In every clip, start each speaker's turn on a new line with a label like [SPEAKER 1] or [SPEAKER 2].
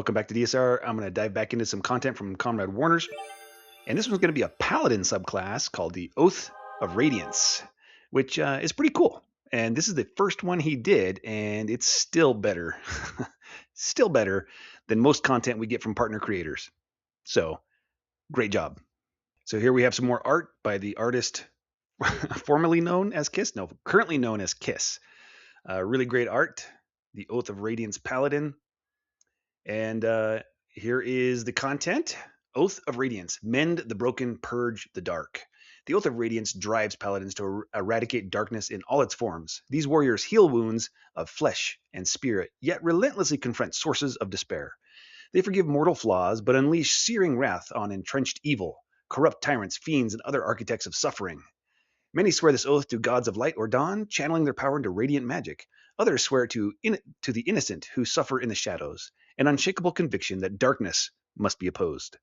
[SPEAKER 1] Welcome back to DSR. I'm going to dive back into some content from Comrade Warner's. And this one's going to be a Paladin subclass called the Oath of Radiance, which is pretty cool. And this is the first one he did, and it's still better. Still better than most content we get from partner creators. So, great job. So here we have some more art by the artist formerly known as Kiss. No, currently known as Kiss. Really great art. The Oath of Radiance Paladin. And here is the content. Oath of Radiance. Mend the broken, purge the dark. The Oath of Radiance drives paladins to eradicate darkness in all its forms. These warriors heal wounds of flesh and spirit, yet relentlessly confront sources of despair. They forgive mortal flaws, but unleash searing wrath on entrenched evil, corrupt tyrants, fiends, and other architects of suffering. Many swear this oath to gods of light or dawn, channeling their power into radiant magic. Others swear to the innocent who suffer in the shadows, an unshakable conviction that darkness must be opposed.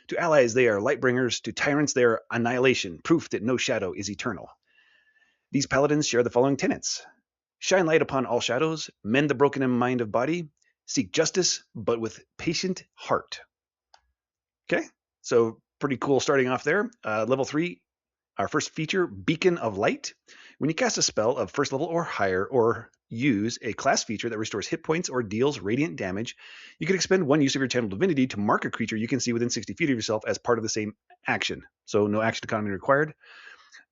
[SPEAKER 1] To allies they are lightbringers, to tyrants they are annihilation, proof that no shadow is eternal. These paladins share the following tenets. Shine light upon all shadows, mend the broken in mind of body, seek justice, but with patient heart. Okay, so pretty cool starting off there. Level 3, our first feature, Beacon of Light. When you cast a spell of first level or higher, or use a class feature that restores hit points or deals radiant damage, you can expend one use of your channel divinity to mark a creature you can see within 60 feet of yourself as part of the same action. So no action economy required.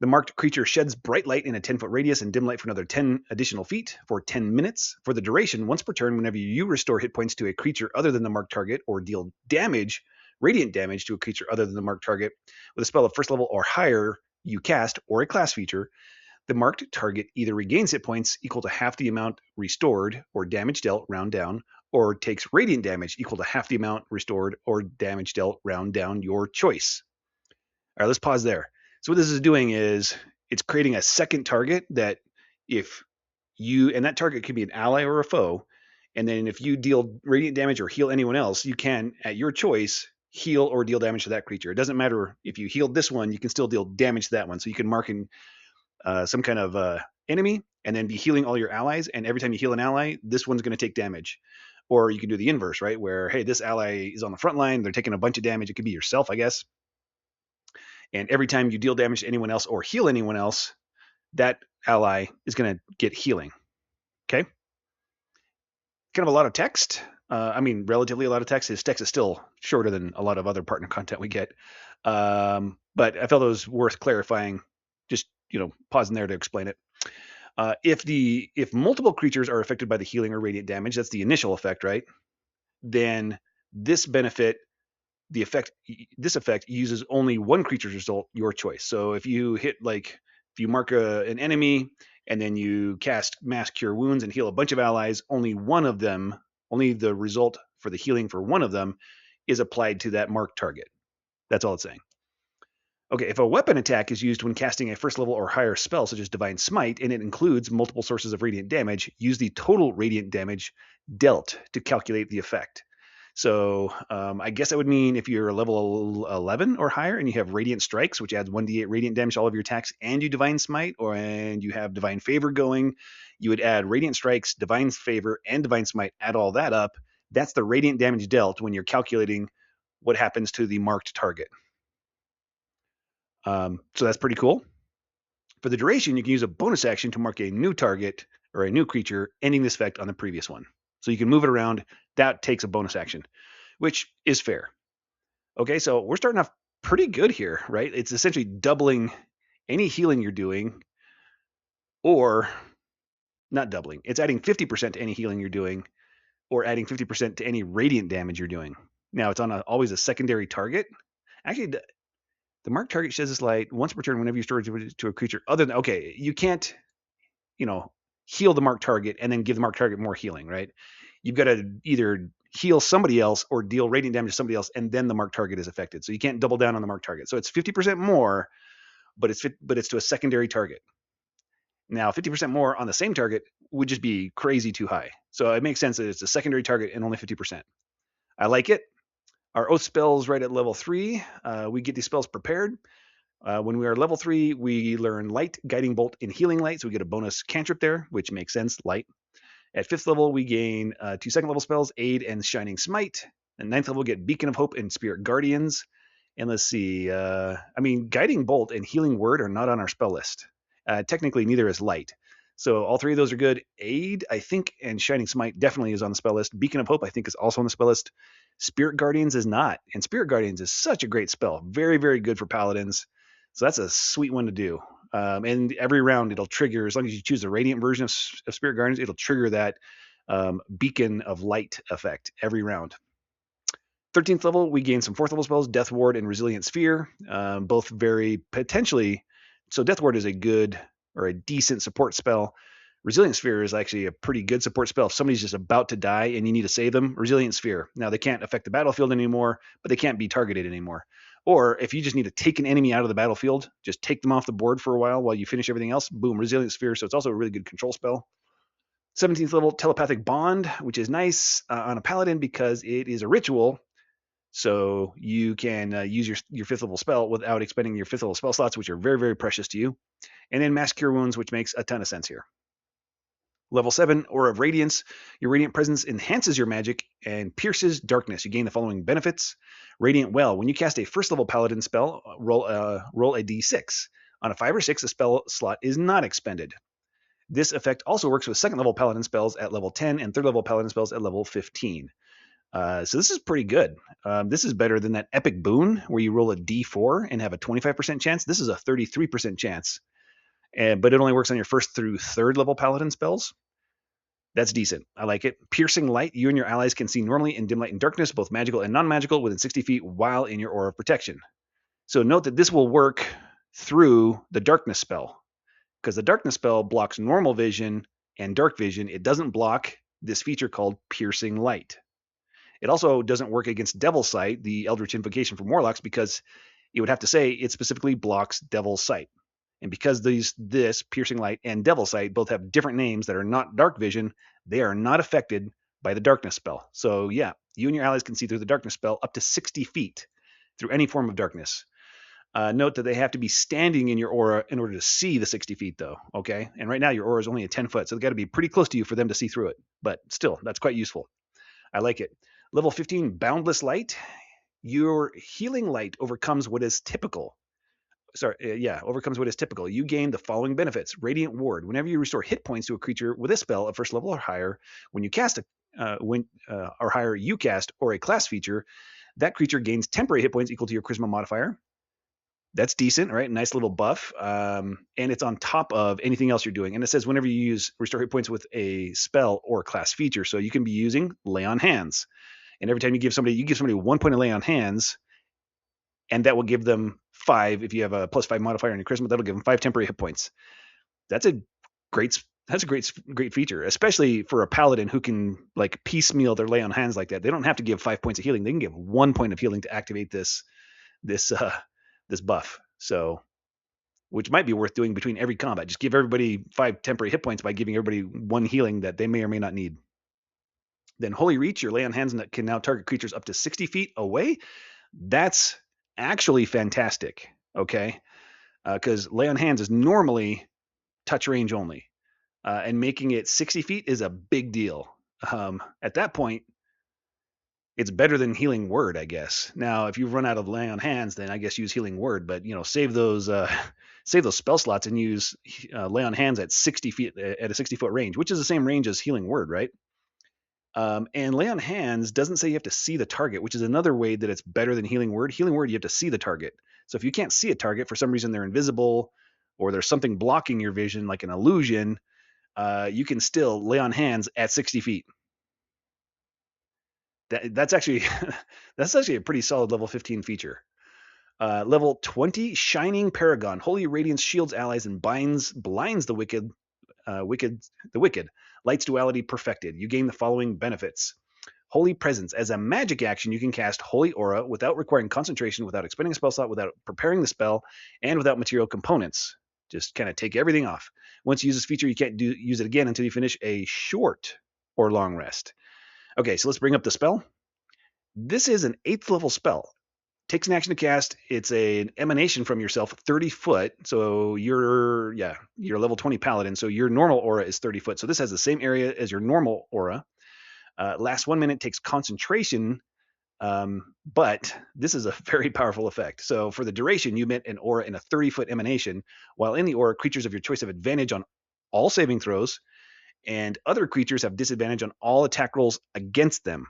[SPEAKER 1] The marked creature sheds bright light in a 10-foot radius and dim light for another 10 additional feet for 10 minutes. For the duration, once per turn, whenever you restore hit points to a creature other than the marked target or deal damage, radiant damage to a creature other than the marked target with a spell of first level or higher you cast or a class feature, the marked target either regains hit points equal to half the amount restored or damage dealt round down, or takes radiant damage equal to half the amount restored or damage dealt round down, your choice. All right, let's pause there. So what this is doing is it's creating a second target that if you, and that target could be an ally or a foe, and then if you deal radiant damage or heal anyone else, you can, at your choice, heal or deal damage to that creature. It doesn't matter if you healed this one, you can still deal damage to that one. So you can mark in some kind of enemy and then be healing all your allies. And every time you heal an ally, this one's going to take damage. Or you can do the inverse, right? Where, hey, this ally is on the front line. They're taking a bunch of damage. It could be yourself, I guess. And every time you deal damage to anyone else or heal anyone else, that ally is going to get healing. Okay? Kind of a lot of text. Relatively a lot of text. His text is still shorter than a lot of other partner content we get. But I felt it was worth clarifying. Just, pausing there to explain it. If multiple creatures are affected by the healing or radiant damage, that's the initial effect, right? Then this effect uses only one creature's result, your choice. So if you mark an enemy and then you cast Mass Cure Wounds and heal a bunch of allies, only the result for the healing for one of them is applied to that marked target. That's all it's saying. Okay, if a weapon attack is used when casting a first level or higher spell, such as Divine Smite, and it includes multiple sources of radiant damage, use the total radiant damage dealt to calculate the effect. So I guess that would mean if you're a level 11 or higher and you have Radiant Strikes, which adds 1d8 radiant damage to all of your attacks, and you Divine Smite, and you have Divine Favor going, you would add Radiant Strikes, Divine Favor, and Divine Smite, add all that up. That's the radiant damage dealt when you're calculating what happens to the marked target. So that's pretty cool. For the duration, you can use a bonus action to mark a new target or a new creature, ending this effect on the previous one. So you can move it around. That takes a bonus action, which is fair. Okay, so we're starting off pretty good here, right? It's essentially doubling any healing you're doing, or not doubling. It's adding 50% to any healing you're doing, or adding 50% to any radiant damage you're doing. Now, it's on always a secondary target. Actually, the marked target sheds this light once per turn whenever you restore it to a creature other than, okay, you can't, heal the marked target and then give the marked target more healing, right? You've got to either heal somebody else or deal radiant damage to somebody else, and then the marked target is affected. So you can't double down on the marked target. So it's 50% more, but it's to a secondary target. Now, 50% more on the same target would just be crazy too high. So it makes sense that it's a secondary target and only 50%. I like it. Our oath spells right at level 3. We get these spells prepared. When we are level 3, we learn Light, Guiding Bolt, and Healing Light. So we get a bonus cantrip there, which makes sense, light. At 5th level, we gain 2 second level spells, Aid and Shining Smite. And 9th level, we get Beacon of Hope and Spirit Guardians. And let's see, Guiding Bolt and Healing Word are not on our spell list. Technically, neither is Light. So all 3 of those are good. Aid, I think, and Shining Smite definitely is on the spell list. Beacon of Hope, I think, is also on the spell list. Spirit Guardians is not. And Spirit Guardians is such a great spell. Very, very good for Paladins. So that's a sweet one to do. And every round it'll trigger, as long as you choose the Radiant version of Spirit Guardians, it'll trigger that Beacon of Light effect every round. 13th level, we gain some 4th level spells, Death Ward and Resilient Sphere, both very potentially. So Death Ward is a good or a decent support spell. Resilient Sphere is actually a pretty good support spell. If somebody's just about to die and you need to save them, Resilient Sphere. Now, they can't affect the battlefield anymore, but they can't be targeted anymore. Or if you just need to take an enemy out of the battlefield, just take them off the board for a while you finish everything else, boom, Resilient Sphere. So it's also a really good control spell. 17th level, Telepathic Bond, which is nice on a Paladin because it is a ritual. So you can use your 5th level spell without expending your 5th level spell slots, which are very, very precious to you. And then Mass Cure Wounds, which makes a ton of sense here. Level 7, Aura of Radiance. Your Radiant Presence enhances your magic and pierces darkness. You gain the following benefits. Radiant Well. When you cast a 1st level Paladin spell, roll a d6. On a 5 or 6, a spell slot is not expended. This effect also works with 2nd level Paladin spells at level 10 and 3rd level Paladin spells at level 15. So this is pretty good. This is better than that Epic Boon where you roll a d4 and have a 25% chance. This is a 33% chance. But it only works on your 1st through 3rd level Paladin spells. That's decent. I like it. Piercing Light. You and your allies can see normally in dim light and darkness, both magical and non-magical, within 60 feet while in your aura of protection. So note that this will work through the darkness spell, because the darkness spell blocks normal vision and dark vision. It doesn't block this feature called Piercing Light. It also doesn't work against Devil's Sight, the Eldritch Invocation from Warlocks, because it would have to say it specifically blocks Devil's Sight. And because this Piercing Light and Devil's Sight both have different names that are not dark vision, they are not affected by the darkness spell. So yeah, you and your allies can see through the darkness spell up to 60 feet through any form of darkness. Note that they have to be standing in your aura in order to see the 60 feet though, okay? And right now your aura is only at 10 foot, so they've got to be pretty close to you for them to see through it. But still, that's quite useful. I like it. Level 15, Boundless Light. Your healing light overcomes what is typical. Overcomes what is typical. You gain the following benefits. Radiant Ward. Whenever you restore hit points to a creature with a spell of 1st level or higher, when you cast or higher you cast or a class feature, that creature gains temporary hit points equal to your charisma modifier. That's decent, right? Nice little buff. And it's on top of anything else you're doing. And it says whenever you use restore hit points with a spell or class feature. So you can be using Lay on Hands. And every time you give somebody 1 point of Lay on Hands, and that will give them 5. If you have a +5 modifier in your charisma, that'll give them 5 temporary hit points. That's a great feature, especially for a paladin who can like piecemeal their Lay on Hands like that. They don't have to give 5 points of healing. They can give 1 point of healing to activate this buff. So, which might be worth doing between every combat. Just give everybody 5 temporary hit points by giving everybody 1 healing that they may or may not need. Then Holy Reach, your Lay on Hands can now target creatures up to 60 feet away. That's actually fantastic, okay? Because Lay on Hands is normally touch range only. And making it 60 feet is a big deal. At that point, it's better than Healing Word, I guess. Now, if you run out of Lay on Hands, then I guess use Healing Word. But save those spell slots and use Lay on Hands at 60 feet at a 60-foot range, which is the same range as Healing Word, right? And Lay on Hands doesn't say you have to see the target, which is another way that it's better than Healing Word. Healing Word, you have to see the target. So if you can't see a target, for some reason they're invisible, or there's something blocking your vision, like an illusion, you can still Lay on Hands at 60 feet. That's actually a pretty solid level 15 feature. Level 20, Shining Paragon. Holy Radiance shields allies and blinds the wicked. Light's duality perfected. You gain the following benefits. Holy Presence. As a magic action, you can cast Holy Aura without requiring concentration, without expending a spell slot, without preparing the spell, and without material components. Just kind of take everything off. Once you use this feature, you can't use it again until you finish a short or long rest. Okay, so let's bring up the spell. This is an 8th level spell. takes an action to cast. It's an emanation from yourself, 30 foot. So you're level 20 paladin. So your normal aura is 30 foot. So this has the same area as your normal aura. Lasts 1 minute, takes concentration, but this is a very powerful effect. So for the duration, you emit an aura in a 30-foot emanation. While in the aura, creatures of your choice have advantage on all saving throws, and other creatures have disadvantage on all attack rolls against them.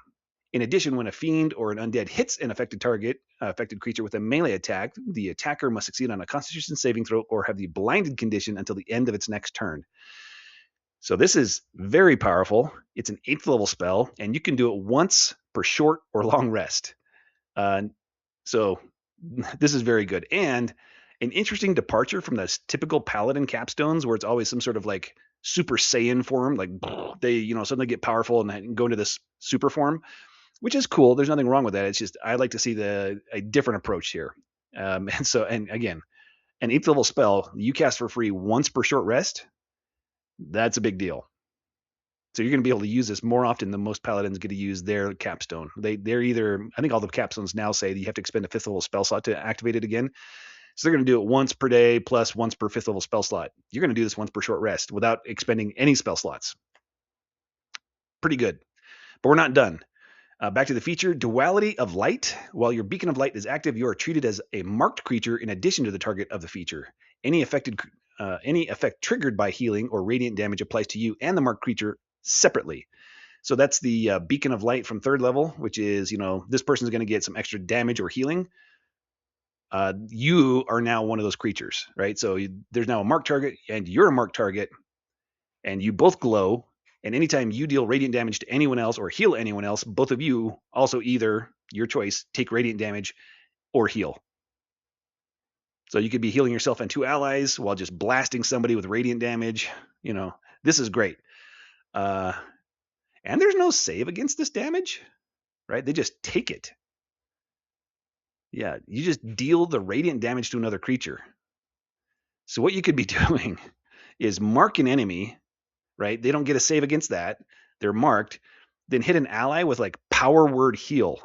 [SPEAKER 1] In addition, when a fiend or an undead hits an affected creature with a melee attack, the attacker must succeed on a Constitution saving throw or have the blinded condition until the end of its next turn. So this is very powerful. It's an 8th level spell, and you can do it once per short or long rest. So this is very good. And an interesting departure from the typical Paladin capstones where it's always some sort of like Super Saiyan form, like they, suddenly get powerful and go into this super form, which is cool. There's nothing wrong with that. It's just I like to see a different approach here. And again, an 8th level spell you cast for free once per short rest. That's a big deal. So you're going to be able to use this more often than most paladins get to use their capstone. They're either, I think all the capstones now say that you have to expend a 5th level spell slot to activate it again. So they're going to do it once per day plus once per 5th level spell slot. You're going to do this once per short rest without expending any spell slots. Pretty good. But we're not done. Back to the feature, Duality of Light. While your Beacon of Light is active, you are treated as a marked creature in addition to the target of the feature. Any effect triggered by healing or radiant damage applies to you and the marked creature separately. So that's the Beacon of Light from 3rd level, which is, this person's going to get some extra damage or healing. You are now one of those creatures, right? So there's now a marked target and you're a marked target and you both glow. And anytime you deal radiant damage to anyone else or heal anyone else, both of you also either, your choice, take radiant damage or heal. So you could be healing yourself and 2 allies while just blasting somebody with radiant damage. This is great. And there's no save against this damage, right? They just take it. Yeah, you just deal the radiant damage to another creature. So what you could be doing is mark an enemy, right? They don't get a save against that. They're marked. Then hit an ally with like power word heal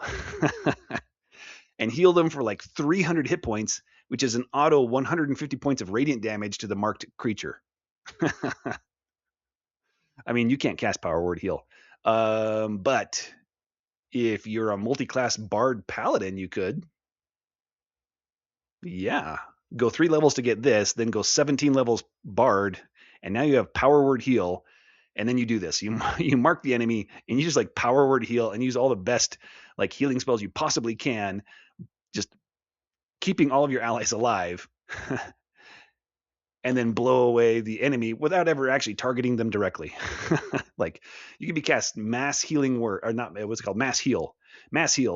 [SPEAKER 1] and heal them for like 300 hit points, which is an auto 150 points of radiant damage to the marked creature. I mean, you can't cast power word heal. But if you're a multi-class bard paladin, you could. Yeah. Go 3 levels to get this, then go 17 levels bard, and now you have power word heal. And then you do this. You mark the enemy and you just like power word heal and use all the best like healing spells you possibly can, just keeping all of your allies alive. And then blow away the enemy without ever actually targeting them directly. Like you could be cast mass healing word, or not, what's it called? Mass heal,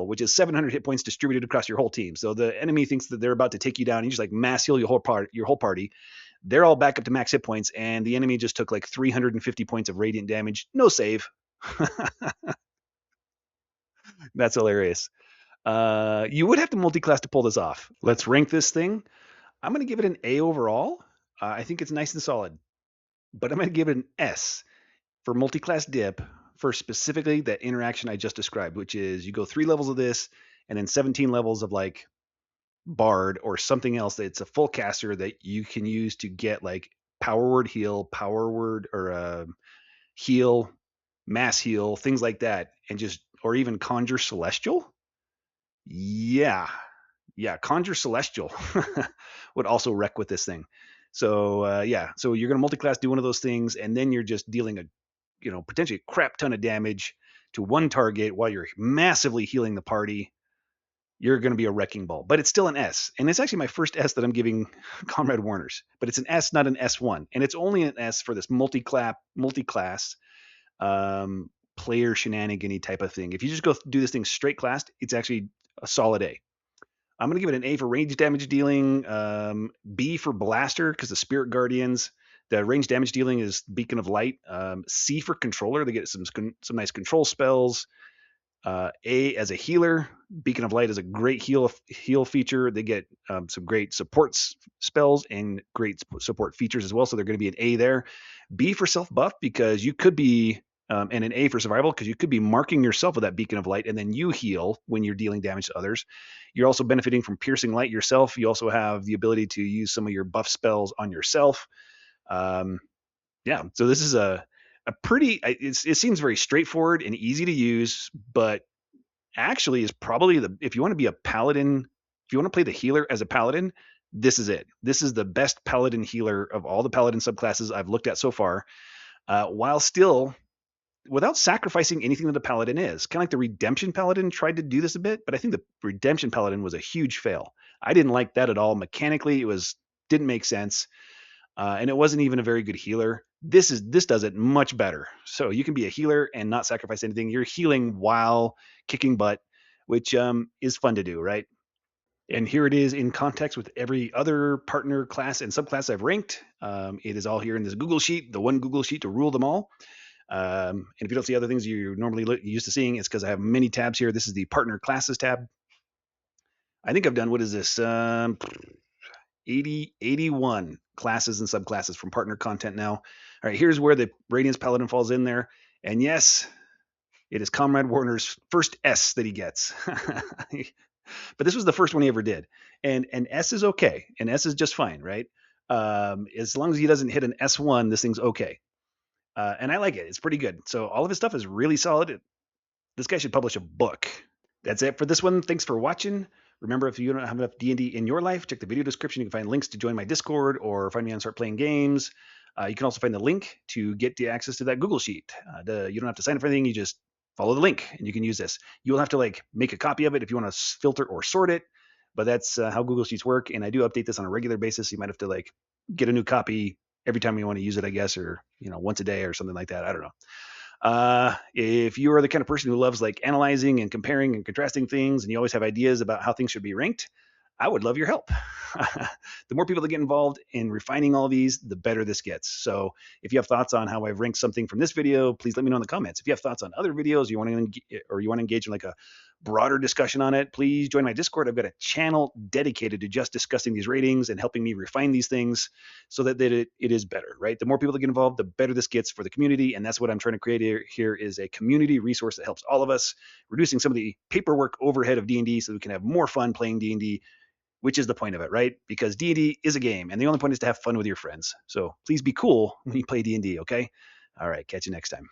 [SPEAKER 1] which is 700 hit points distributed across your whole team. So the enemy thinks that they're about to take you down. And you just like mass heal your whole party. They're all back up to max hit points, and the enemy just took like 350 points of radiant damage. No save. That's hilarious. You would have to multi-class to pull this off. Let's rank this thing. I'm going to give it an A overall. I think it's nice and solid, but I'm going to give it an S for multi-class dip for specifically that interaction I just described, which is you go 3 levels of this and then 17 levels of like bard or something else that's a full caster that you can use to get like power word heal, heal, mass heal, things like that, and just, or even conjure celestial. Yeah, conjure celestial would also wreck with this thing. So so you're going to multi-class, do one of those things, and then you're just dealing a potentially a crap ton of damage to one target while you're massively healing the party. You're going to be a wrecking ball, but it's still an S. And it's actually my first S that I'm giving Comrade Warners, but it's an S, not an S1. And it's only an S for this multi-class player shenanigan-y type of thing. If you just go do this thing straight classed, it's actually a solid A. I'm going to give it an A for range damage dealing, B for blaster because the Spirit Guardians, the range damage dealing is Beacon of Light, C for controller, they get some nice control spells, A as a healer, Beacon of Light is a great heal feature, they get some great support spells and great support features as well, so they're going to be an A there. B for self buff because you could be and an A for survival, because you could be marking yourself with that beacon of light, and then you heal when you're dealing damage to others. You're also benefiting from piercing light yourself. You also have the ability to use some of your buff spells on yourself. Yeah, so this is a pretty. It seems very straightforward and easy to use, but actually is probably if you want to be a paladin, if you want to play the healer as a paladin, this is it. This is the best paladin healer of all the paladin subclasses I've looked at so far, while still without sacrificing anything that a paladin is. Kind of like the redemption paladin tried to do this a bit, but I think the redemption paladin was a huge fail. I didn't like that at all. Mechanically, didn't make sense. And it wasn't even a very good healer. This does it much better. So you can be a healer and not sacrifice anything. You're healing while kicking butt, which is fun to do, right? And here it is in context with every other partner class and subclass I've ranked. It is all here in this Google sheet, the one Google sheet to rule them all. And if you don't see other things you're normally used to seeing, it's because I have many tabs here. This is the partner classes tab. I think I've done, what is this? 81 classes and subclasses from partner content now. All right, here's where the Radiance Paladin falls in there. And yes, it is Comrade Warner's first S that he gets. But this was the first one he ever did. And S is okay. And S is just fine, right? As long as he doesn't hit an S1, this thing's okay. And I like it. It's pretty good. So all of his stuff is really solid. This guy should publish a book. That's it for this one. Thanks for watching. Remember, if you don't have enough D&D in your life, check the video description. You can find links to join my Discord or find me on Start Playing Games. You can also find the link to get the access to that Google Sheet. You don't have to sign up for anything. You just follow the link, and you can use this. You'll have to make a copy of it if you want to filter or sort it, but that's how Google Sheets work. And I do update this on a regular basis. You might have to get a new copy every time you want to use it, I guess, or once a day or something like that. I don't know. If you are the kind of person who loves analyzing and comparing and contrasting things, and you always have ideas about how things should be ranked, I would love your help. The more people that get involved in refining all these, the better this gets. So if you have thoughts on how I've ranked something from this video, please let me know in the comments. If you have thoughts on other videos, you want to engage in a broader discussion on it, please join my Discord. I've got a channel dedicated to just discussing these ratings and helping me refine these things so that it is better, right? The more people that get involved, the better this gets for the community. And that's what I'm trying to create here is a community resource that helps all of us, reducing some of the paperwork overhead of D&D so we can have more fun playing D&D, which is the point of it, right? Because D&D is a game, and the only point is to have fun with your friends. So please be cool when you play D&D, okay? All right, catch you next time.